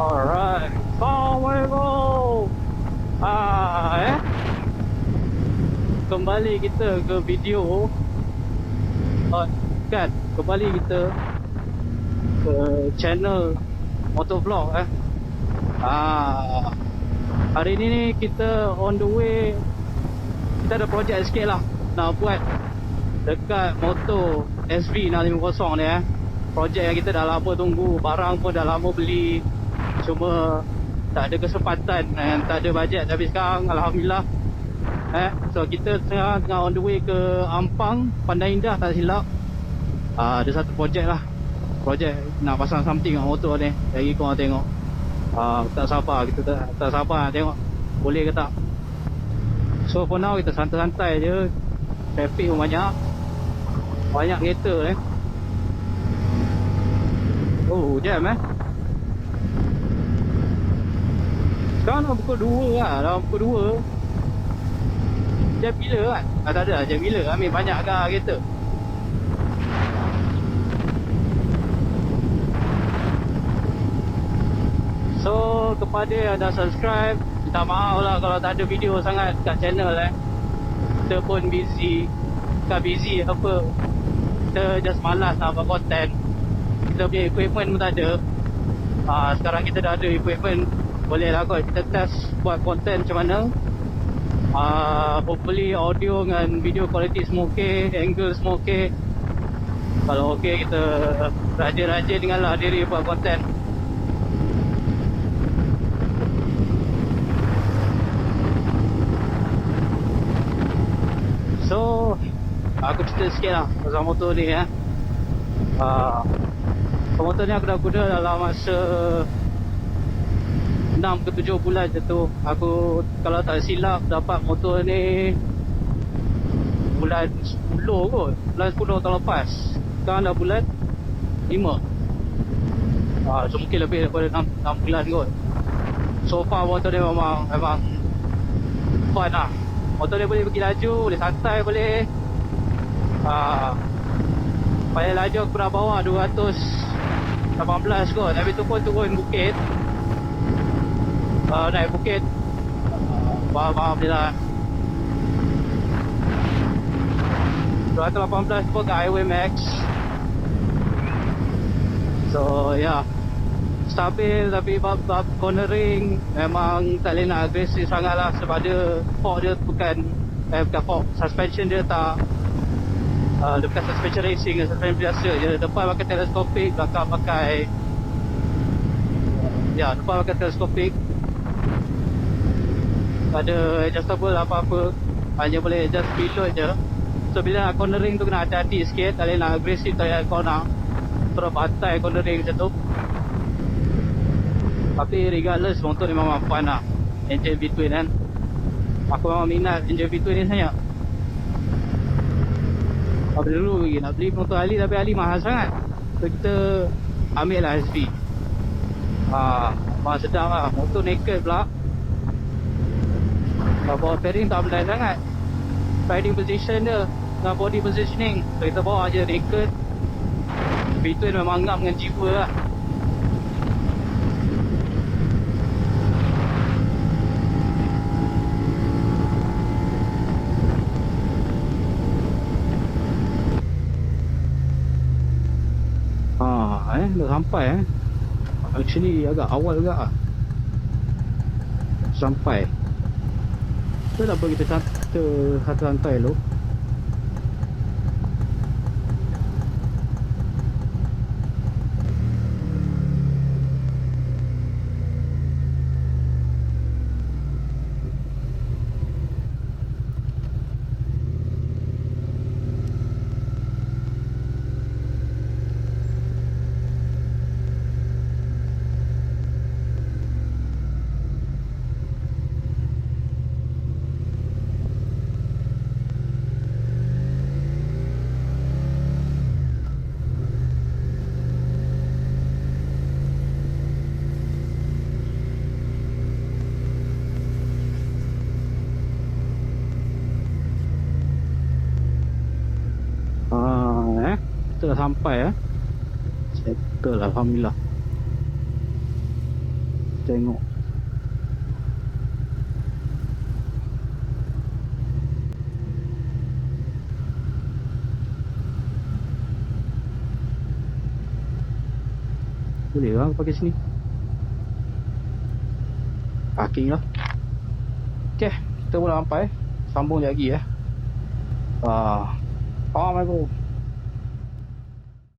Alright, Assalamualaikum. Kembali kita ke video. Kan, kembali kita ke channel motovlog. Hari ni kita on the way. Kita ada projek sikit lah nak buat dekat motor SV650 ni. Projek yang kita dah lama tunggu, barang pun dah lama beli, cuma tak ada kesempatan dan tak ada bajet. Tapi sekarang Alhamdulillah so kita tengah on the way ke Ampang, Pandai Indah tak silap. Ada satu projek lah, projek nak pasang something kat motor ni. Lagi korang tengok. Tak sabar, kita tak sabar nak tengok boleh ke tak. So for now kita santai-santai je. Traffic pun banyak kereta Oh, jam sekarang dah pukul 2 lah. Dah pukul 2. Jam bila kan? Tak ada jam bila. Ambil banyak kan kereta. So kepada yang dah subscribe, minta maaf lah kalau tak ada video sangat kat channel Kita pun busy. Bukan busy apa, kita just malas nak buat konten. Kita punya equipment pun tak ada. Sekarang kita dah ada equipment, boleh lah kot kita test buat konten macam mana. Hopefully audio dengan video quality semua ok, angle semua ok. Kalau ok, kita rajin-rajin dengarlah diri buat konten. So aku cerita sikit lah pasal motor ni motor ni aku dah guna dalam masa 6 ke 7 bulan je tu. Aku kalau tak silap dapat motor ni bulan 10 kot. Bulan 10 tahun lepas. Sekarang dah bulan 5. So mungkin lebih daripada 6 bulan kot. So far motor ni memang fun lah. Motor ni boleh pergi laju, boleh santai, boleh paling laju aku pernah bawa 218 kot. Tapi tu pun turun bukit, naik bukit. Maaf dia lah. 218 tu pun kat highway max. So yeah, stabil. Tapi bab cornering memang tak boleh nak agresif sangat lah. Sebab dia fork dia bukan fork, suspension dia tak dia bukan suspension racing, suspension biasa je. Depan pakai teleskopik, belakang pakai depan pakai teleskopik. Ada adjustable apa-apa, hanya boleh adjust pilot je. So bila nak cornering tu kena hati-hati sikit. Tak boleh nak agresif, tak boleh nak corner, terus bantai cornering macam tu. Tapi regardless, motor ni memang fun lah. Engine between kan, aku memang minat engine between ni sangat. Dulu lagi nak beli motor Ali, tapi Ali mahal sangat. So kita ambil lah SV. Memang sedap lah. Motor naked pula. Bawa fairing tak berdaya sangat. Riding position dia dengan body positioning, so kita bawa je naked. Between memang ngam dengan jiwa lah. Dah sampai actually agak awal juga sampai. So tak apa, kita santai dulu. Kita dah sampai settle Alhamdulillah. Tengok. Boleh lah pakai sini. Parking lah. Okay, kita pun dah sampai. Sambung lagi. Assalamualaikum.